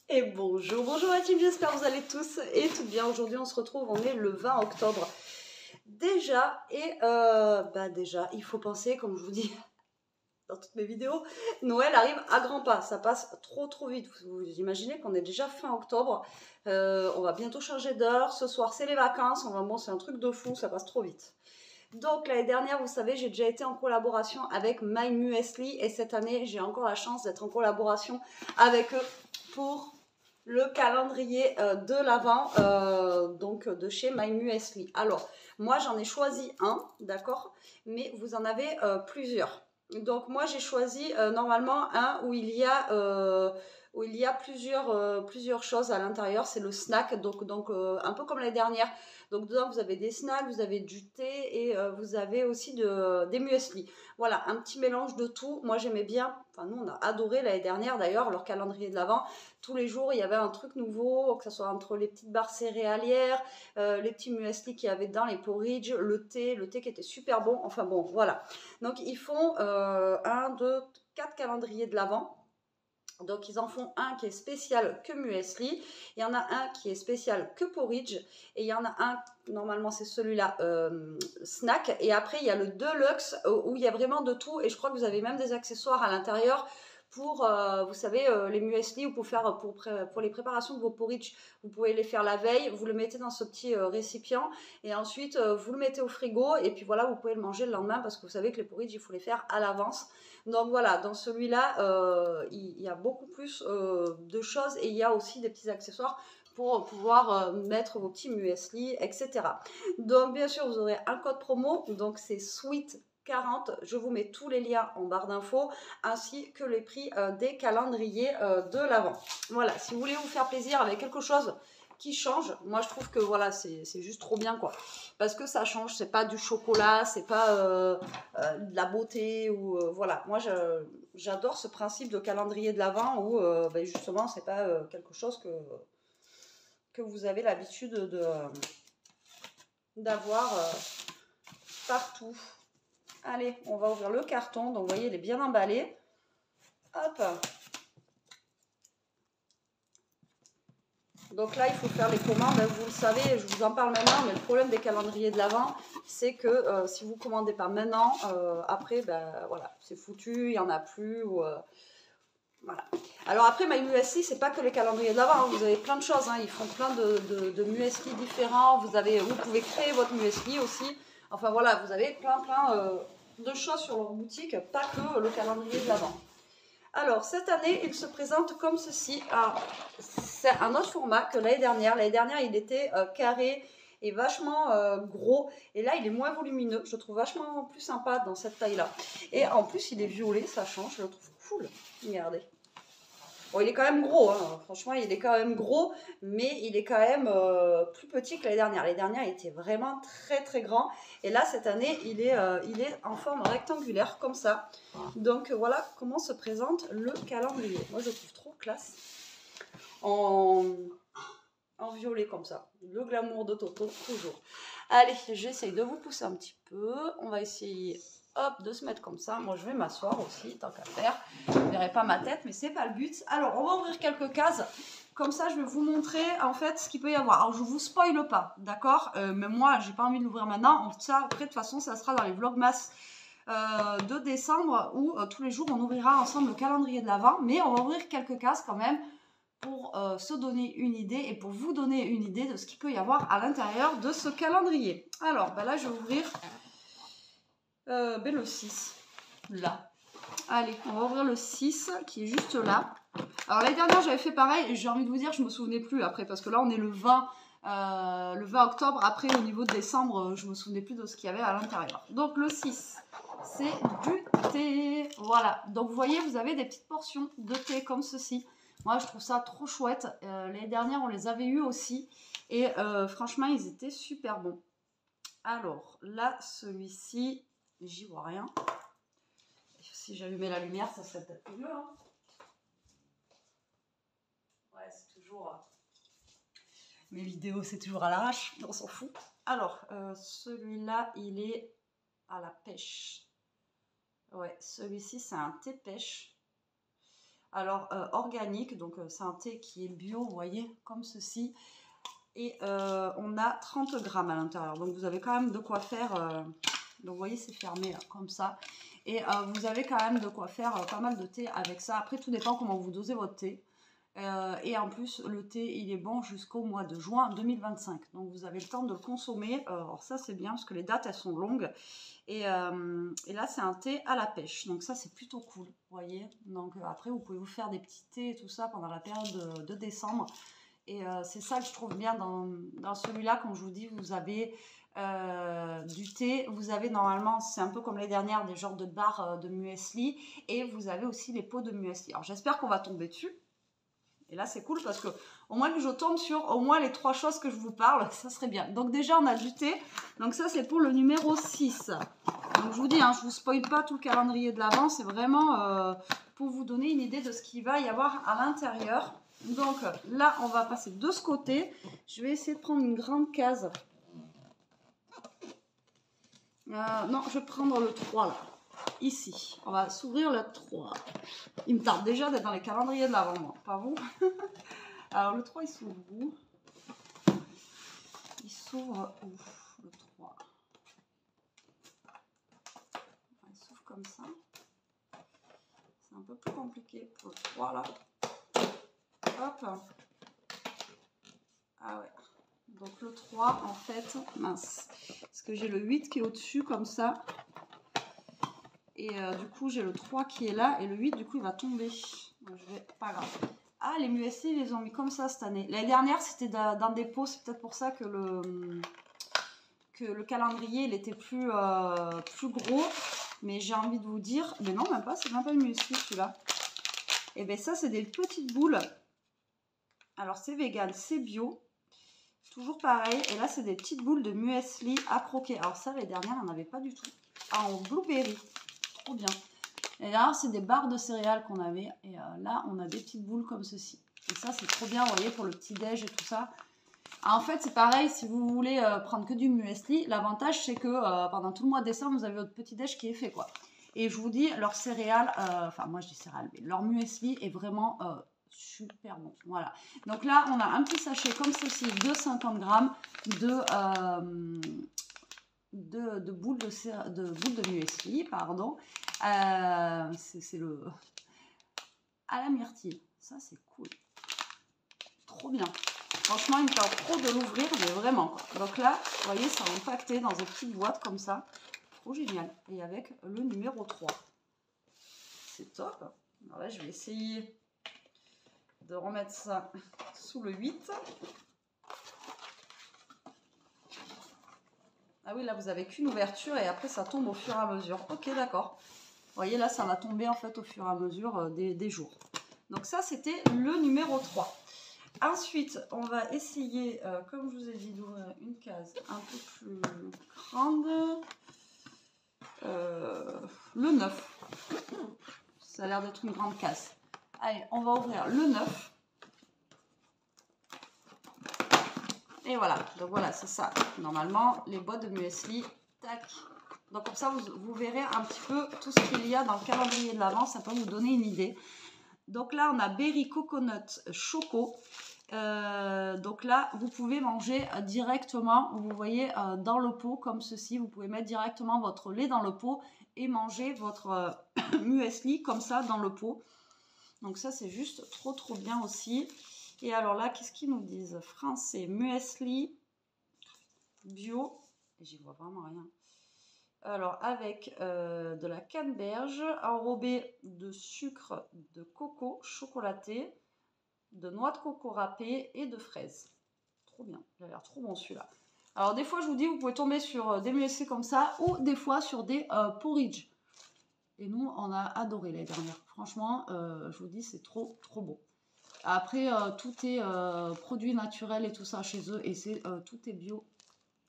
Et bonjour, bonjour la team, j'espère que vous allez tous et toutes bien. Aujourd'hui on se retrouve, on est le 20 octobre. Déjà, il faut penser, comme je vous dis dans toutes mes vidéos, Noël arrive à grands pas, ça passe trop vite. Vous imaginez qu'on est déjà fin octobre, on va bientôt changer d'heure, ce soir c'est les vacances, c'est un truc de fou, ça passe trop vite. Donc l'année dernière, vous savez, j'ai déjà été en collaboration avec My Muesli et cette année, j'ai encore la chance d'être en collaboration avec eux pour le calendrier de l'Avent, donc de chez My Muesli. Alors, moi j'en ai choisi un, d'accord, mais vous en avez plusieurs. Donc moi j'ai choisi normalement un où il y a plusieurs choses à l'intérieur, c'est le snack, donc un peu comme l'année dernière. Donc dedans vous avez des snacks, vous avez du thé et vous avez aussi des muesli. Voilà, un petit mélange de tout. Moi j'aimais bien, enfin nous on a adoré l'année dernière d'ailleurs, leur calendrier de l'Avent. Tous les jours il y avait un truc nouveau, que ce soit entre les petites barres céréalières, les petits muesli qu'il y avait dans les porridge, le thé qui était super bon, enfin bon voilà. Donc ils font 1, 2, 4 calendriers de l'Avent. Donc ils en font un qui est spécial que muesli, il y en a un qui est spécial que porridge, et il y en a un, normalement c'est celui-là, snack, et après il y a le deluxe où il y a vraiment de tout, et je crois que vous avez même des accessoires à l'intérieur pour, vous savez, les muesli, pour les préparations de vos porridge, vous pouvez les faire la veille, vous le mettez dans ce petit récipient, et ensuite vous le mettez au frigo, et puis voilà, vous pouvez le manger le lendemain, parce que vous savez que les porridge, il faut les faire à l'avance. Donc voilà, dans celui-là, il y a beaucoup plus de choses et il y a aussi des petits accessoires pour pouvoir mettre vos petits muesli, etc. Donc bien sûr, vous aurez un code promo, donc c'est SWEET40. Je vous mets tous les liens en barre d'infos, ainsi que les prix des calendriers de l'Avent. Voilà, si vous voulez vous faire plaisir avec quelque chose qui change, moi je trouve que voilà, c'est juste trop bien quoi, parce que ça change, c'est pas du chocolat, c'est pas de la beauté ou voilà, moi j'adore ce principe de calendrier de l'Avent où justement c'est pas quelque chose que vous avez l'habitude d'avoir partout. Allez, on va ouvrir le carton, donc vous voyez il est bien emballé, hop. Donc là, il faut faire les commandes, vous le savez, je vous en parle maintenant, mais le problème des calendriers de l'Avent, c'est que si vous ne commandez pas maintenant, après, voilà, c'est foutu, il n'y en a plus. Voilà. Alors après, My Muesli, c'est pas que les calendriers de l'Avent, hein, vous avez plein de choses, hein, ils font plein de muesli différents, vous pouvez créer votre muesli aussi. Enfin voilà, vous avez plein de choses sur leur boutique, pas que le calendrier de l'Avent. Alors, cette année, il se présente comme ceci. C'est un autre format que l'année dernière. L'année dernière, il était carré et vachement gros. Et là, il est moins volumineux. Je le trouve vachement plus sympa dans cette taille-là. Et en plus, il est violet, ça change. Je le trouve cool. Regardez. Bon, il est quand même gros, hein. Franchement, il est quand même gros, mais il est quand même plus petit que l'année dernière. L'année dernière, il était vraiment très grand. Et là, cette année, il est en forme rectangulaire, comme ça. Donc, voilà comment se présente le calendrier. Moi, je le trouve trop classe. En violet, comme ça. Le glamour de Toto, toujours. Allez, j'essaye de vous pousser un petit peu. On va essayer... Hop, de se mettre comme ça. Moi, je vais m'asseoir aussi, tant qu'à faire. Vous ne verrez pas ma tête, mais c'est pas le but. Alors, on va ouvrir quelques cases. Comme ça, je vais vous montrer, en fait, ce qu'il peut y avoir. Alors, je vous spoile pas, d'accord, mais moi, j'ai pas envie de l'ouvrir maintenant. Ça, après, de toute façon, ça sera dans les vlogmas de décembre, où tous les jours, on ouvrira ensemble le calendrier de l'Avent. Mais on va ouvrir quelques cases quand même pour se donner une idée et pour vous donner une idée de ce qu'il peut y avoir à l'intérieur de ce calendrier. Alors, là, je vais ouvrir... le 6, là. Allez, on va ouvrir le 6 qui est juste là. Alors l'année dernière j'avais fait pareil et j'ai envie de vous dire je me souvenais plus après parce que là on est le 20 octobre. Après au niveau de décembre je me souvenais plus de ce qu'il y avait à l'intérieur. Donc le 6 c'est du thé. Voilà, donc vous voyez vous avez des petites portions de thé comme ceci. Moi je trouve ça trop chouette. L'année dernière on les avait eu aussi et franchement ils étaient super bons. Alors là celui-ci j'y vois rien. Si j'allumais la lumière, ça serait peut-être mieux. Hein. Ouais, c'est toujours... mes vidéos, c'est toujours à l'arrache. On s'en fout. Alors, celui-là, il est à la pêche. Ouais, celui-ci, c'est un thé pêche. Alors, organique, donc c'est un thé qui est bio, vous voyez, comme ceci. Et on a 30 grammes à l'intérieur. Donc, vous avez quand même de quoi faire. Donc, vous voyez, c'est fermé là, comme ça. Et vous avez quand même de quoi faire pas mal de thé avec ça. Après, tout dépend comment vous dosez votre thé. Et en plus, le thé, il est bon jusqu'au mois de juin 2025. Donc, vous avez le temps de le consommer. Alors, ça, c'est bien parce que les dates, elles sont longues. Et là, c'est un thé à la pêche. Donc, ça, c'est plutôt cool. Vous voyez. Donc, après, vous pouvez vous faire des petits thés et tout ça pendant la période de décembre. Et c'est ça que je trouve bien dans celui-là. Comme je vous dis, vous avez du thé. Vous avez normalement, c'est un peu comme les dernières, des genres de barres de muesli. Et vous avez aussi les pots de muesli. Alors, j'espère qu'on va tomber dessus. Et là, c'est cool parce que au moins que je tombe sur au moins les 3 choses que je vous parle, ça serait bien. Donc déjà, on a du thé. Donc ça, c'est pour le numéro 6. Donc je vous dis, hein, je ne vous spoil pas tout le calendrier de l'avant. C'est vraiment pour vous donner une idée de ce qu'il va y avoir à l'intérieur. Donc là, on va passer de ce côté. Je vais essayer de prendre une grande case. Non, je vais prendre le 3 là. Ici, on va s'ouvrir le 3. Il me tarde déjà d'être dans les calendriers de l'avant, moi, pas vous. Alors le 3, il s'ouvre où? Il s'ouvre où? Le 3. Il s'ouvre comme ça. C'est un peu plus compliqué pour le 3 là. Hop. Ah ouais. Donc le 3, en fait, mince. Parce que j'ai le 8 qui est au-dessus comme ça. Et du coup, j'ai le 3 qui est là. Et le 8, du coup, il va tomber. Donc, pas grave. Ah, les muesli, ils les ont mis comme ça cette année. L'année dernière, c'était dans des pots. C'est peut-être pour ça que le calendrier, il était plus gros. Mais j'ai envie de vous dire... Mais non, même pas. C'est même pas le muesli, celui-là. Et bien ça, c'est des petites boules. Alors, c'est vegan, c'est bio. Toujours pareil. Et là, c'est des petites boules de muesli à croquer. Alors ça, les dernières, on n'en avait pas du tout. Ah, en blueberry. Trop bien. Et là, c'est des barres de céréales qu'on avait. Et là, on a des petites boules comme ceci. Et ça, c'est trop bien, vous voyez, pour le petit-déj et tout ça. En fait, c'est pareil, si vous voulez prendre que du muesli, l'avantage, c'est que pendant tout le mois de décembre, vous avez votre petit-déj qui est fait, quoi. Et je vous dis, leur céréales, enfin, moi, je dis céréales, mais leur muesli est vraiment super bon. Voilà. Donc là, on a un petit sachet comme ceci de 50 grammes de boules de muesli, pardon. C'est le à la myrtille. Ça, c'est cool. Trop bien. Franchement, il me tente trop de l'ouvrir, mais vraiment, quoi. Donc là, vous voyez, ça est empaqueté dans des petites boîtes comme ça. Trop génial. Et avec le numéro 3. C'est top. Alors là, je vais essayer de remettre ça sous le 8. Ah oui, là, vous avez qu'une ouverture et après, ça tombe au fur et à mesure. Ok, d'accord. Vous voyez, là, ça va tomber en fait au fur et à mesure des jours. Donc ça, c'était le numéro 3. Ensuite, on va essayer, comme je vous ai dit, d'ouvrir une case un peu plus grande. Le 9. Ça a l'air d'être une grande case. Allez, on va ouvrir le 9. Et voilà, donc voilà, c'est ça. Normalement, les boîtes de muesli, tac. Donc comme ça, vous verrez un petit peu tout ce qu'il y a dans le calendrier de l'avant. Ça peut vous donner une idée. Donc là, on a Berry Coconut Choco. Donc là, vous pouvez manger directement, vous voyez, dans le pot, comme ceci. Vous pouvez mettre directement votre lait dans le pot et manger votre muesli comme ça dans le pot. Donc ça, c'est juste trop, trop bien aussi. Et alors là, qu'est-ce qu'ils nous disent? Français, muesli, bio. J'y vois vraiment rien. Alors, avec de la canneberge enrobée de sucre de coco chocolaté, de noix de coco râpée et de fraises. Trop bien, il a l'air trop bon celui-là. Alors des fois, je vous dis, vous pouvez tomber sur des muesli comme ça ou des fois sur des porridge. Et nous, on a adoré l'année dernière. Franchement, je vous dis, c'est trop, trop beau. Après, tout est produit naturel et tout ça chez eux et tout est bio.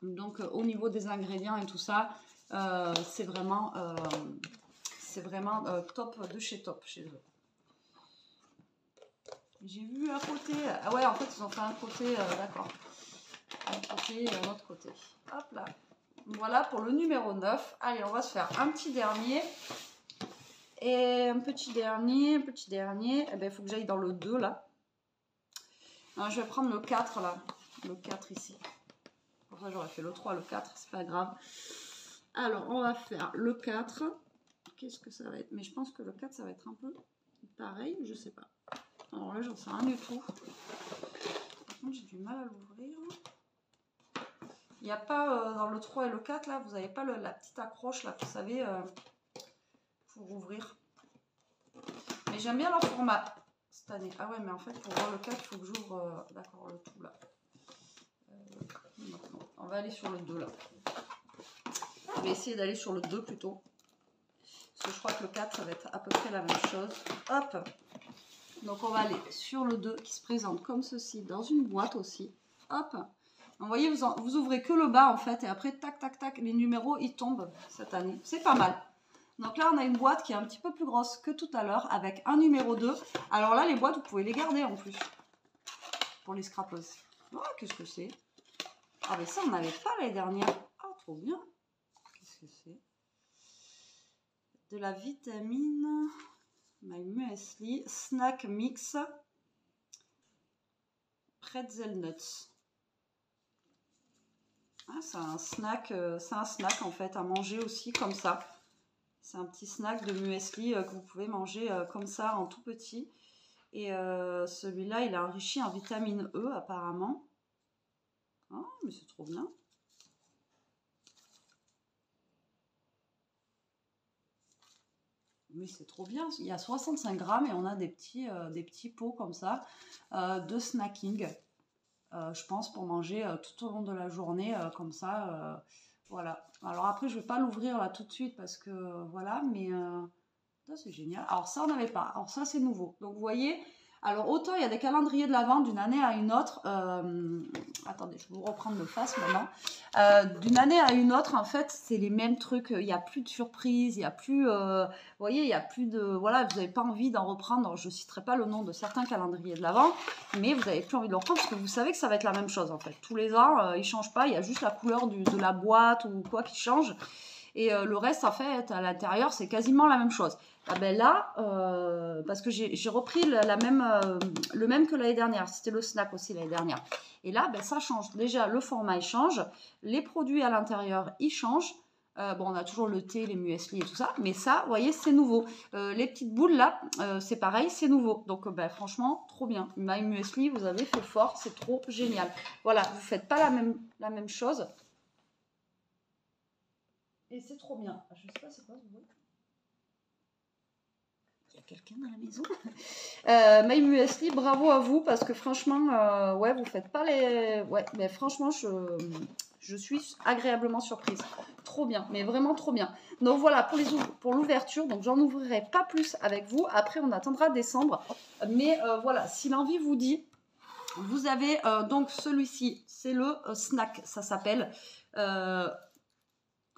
Donc, au niveau des ingrédients et tout ça, c'est vraiment top de chez top chez eux. J'ai vu à côté... Ah ouais, en fait, ils ont fait un côté... D'accord. Un côté et un autre côté. Hop là. Voilà pour le numéro 9. Allez, on va se faire un petit dernier. Et un petit dernier, eh ben, il faut que j'aille dans le 2 là. Alors, je vais prendre le 4 là, le 4 ici. Pour ça j'aurais fait le 3, le 4, c'est pas grave. Alors on va faire le 4. Qu'est-ce que ça va être? Mais je pense que le 4 ça va être un peu pareil, je sais pas. Alors là j'en sais rien du tout. Par contre j'ai du mal à l'ouvrir. Il n'y a pas dans le 3 et le 4 là, vous n'avez pas la petite accroche là, vous savez, pour ouvrir. Mais j'aime bien leur format cette année. Ah ouais, mais en fait pour voir le 4 il faut que j'ouvre d'accord le tout là. On va aller sur le 2 là. Je vais essayer d'aller sur le 2 plutôt. Parce que je crois que le 4 ça va être à peu près la même chose. Hop. Donc on va aller sur le 2 qui se présente comme ceci dans une boîte aussi. Hop. Donc, vous voyez, vous ouvrez que le bas en fait. Et après, tac, tac, tac, les numéros ils tombent cette année. C'est pas mal. Donc là on a une boîte qui est un petit peu plus grosse que tout à l'heure avec un numéro 2. Alors là les boîtes vous pouvez les garder en plus. Pour les scrapeuses. Oh, qu'est-ce que c'est? Ah mais ça on n'avait pas l'année dernière. Ah trop bien. Qu'est-ce que c'est? De la vitamine My Muesli Snack Mix Pretzel Nuts. Ah, c'est un snack en fait à manger aussi comme ça. C'est un petit snack de muesli que vous pouvez manger comme ça en tout petit. Et celui-là il est enrichi en vitamine E apparemment. Oh mais c'est trop bien. Mais c'est trop bien, il y a 65 grammes et on a des petits pots comme ça de snacking, je pense, pour manger tout au long de la journée, comme ça, voilà. Alors après, je ne vais pas l'ouvrir là tout de suite parce que, voilà, mais c'est génial. Alors ça, on n'avait pas, alors ça, c'est nouveau. Donc vous voyez, alors autant il y a des calendriers de l'Avent d'une année à une autre, attendez, je vais vous reprendre le face maintenant. D'une année à une autre, en fait, c'est les mêmes trucs. Il n'y a plus de surprises, il n'y a plus, vous voyez, il n'y a plus de, voilà, vous n'avez pas envie d'en reprendre. Je ne citerai pas le nom de certains calendriers de l'Avent, mais vous n'avez plus envie de le reprendre parce que vous savez que ça va être la même chose, en fait. Tous les ans, ils ne changent pas, il y a juste la couleur de la boîte ou quoi qui change. Et le reste, en fait, à l'intérieur, c'est quasiment la même chose. Ah ben là, parce que j'ai repris le même que l'année dernière. C'était le snack aussi l'année dernière. Et là, ben, ça change. Déjà, le format, il change. Les produits à l'intérieur, ils changent. Bon, on a toujours le thé, les muesli et tout ça. Mais ça, vous voyez, c'est nouveau. Les petites boules, là, c'est pareil, c'est nouveau. Donc, ben, franchement, trop bien. My Muesli, vous avez fait fort. C'est trop génial. Voilà, vous ne faites pas la même chose. Et c'est trop bien. Je sais pas c'est quoi ce bruit. Il y a quelqu'un dans la maison. My Muesli, bravo à vous parce que franchement, ouais, vous faites pas les. Ouais, mais franchement, je suis agréablement surprise. Trop bien, mais vraiment trop bien. Donc voilà, pour l'ouverture, donc j'en ouvrirai pas plus avec vous. Après, on attendra décembre. Mais voilà, si l'envie vous dit, vous avez donc celui-ci, c'est le snack, ça s'appelle.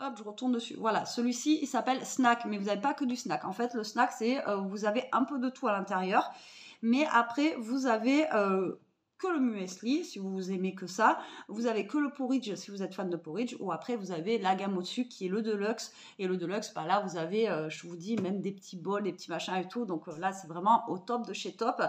Hop, je retourne dessus. Voilà, celui-ci, il s'appelle snack, mais vous n'avez pas que du snack. En fait, le snack, c'est vous avez un peu de tout à l'intérieur, mais après, vous avez que le muesli, si vous aimez que ça. Vous avez que le porridge, si vous êtes fan de porridge, ou après, vous avez la gamme au-dessus, qui est le deluxe. Et le deluxe, bah là, vous avez, je vous dis, même des petits bols, des petits machins et tout. Donc là, c'est vraiment au top de chez top.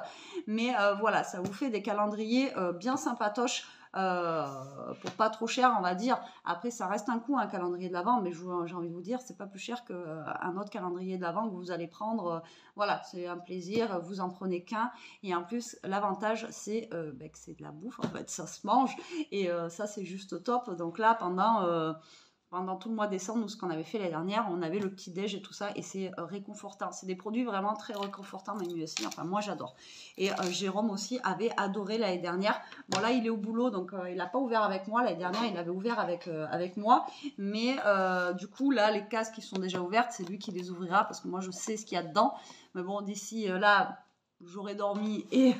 Mais voilà, ça vous fait des calendriers bien sympatoches. Pour pas trop cher, on va dire. Après, ça reste un coût, un calendrier de l'Avent, mais j'ai envie de vous dire, c'est pas plus cher qu'un autre calendrier de l'Avent que vous allez prendre. Voilà, c'est un plaisir, vous en prenez qu'un. Et en plus, l'avantage, c'est que c'est de la bouffe, en fait, ça se mange. Et ça, c'est juste top. Donc là, pendant tout le mois de décembre, nous, ce qu'on avait fait l'année dernière, on avait le petit déj et tout ça, et c'est réconfortant. C'est des produits vraiment très réconfortants, même aussi. Enfin, moi, j'adore. Et Jérôme aussi avait adoré l'année dernière. Bon, là, il est au boulot, donc il n'a pas ouvert avec moi. L'année dernière, il avait ouvert avec moi. Mais du coup, là, les cases qui sont déjà ouvertes, c'est lui qui les ouvrira, parce que moi, je sais ce qu'il y a dedans. Mais bon, d'ici là, j'aurai dormi et...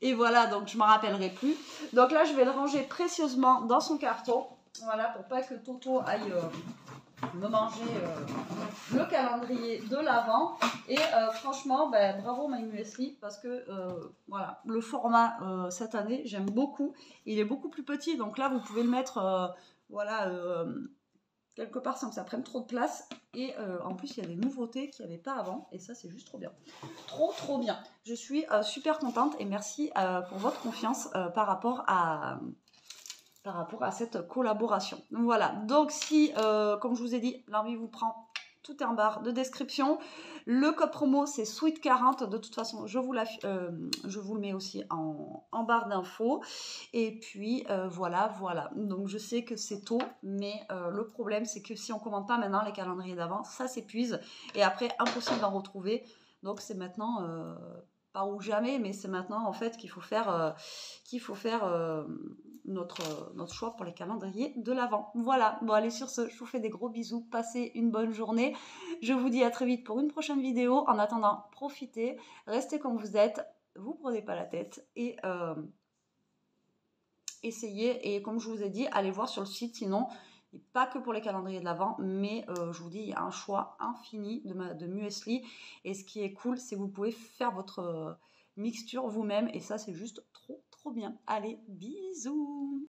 et voilà, donc je ne m'en rappellerai plus. Donc là, je vais le ranger précieusement dans son carton. Voilà, pour pas que Toto aille me manger le calendrier de l'Avent. Et franchement, ben, bravo My Muesli, parce que voilà, le format cette année, j'aime beaucoup. Il est beaucoup plus petit, donc là, vous pouvez le mettre, voilà, quelque part sans que ça prenne trop de place. Et en plus, il y a des nouveautés qu'il n'y avait pas avant. Et ça, c'est juste trop bien. Trop bien. Je suis super contente et merci pour votre confiance par rapport à cette collaboration. Voilà. Donc, si, comme je vous ai dit, l'envie vous prend, tout est en barre de description. Le code promo, c'est Sweet40. De toute façon, je vous le mets aussi en barre d'infos. Et puis, voilà. Donc, je sais que c'est tôt, mais le problème, c'est que si on ne commande pas maintenant les calendriers d'avant, ça s'épuise. Et après, impossible d'en retrouver. Donc, c'est maintenant, pas ou jamais, mais c'est maintenant, en fait, qu'il faut faire notre choix pour les calendriers de l'Avent. Voilà, bon allez sur ce, je vous fais des gros bisous, passez une bonne journée. Je vous dis à très vite pour une prochaine vidéo. En attendant, profitez, restez comme vous êtes, vous prenez pas la tête et essayez. Et comme je vous ai dit, allez voir sur le site, sinon, et pas que pour les calendriers de l'Avent, mais je vous dis, il y a un choix infini de muesli. Et ce qui est cool, c'est que vous pouvez faire votre mixture vous-même et ça, c'est juste trop bien. Allez, bisous!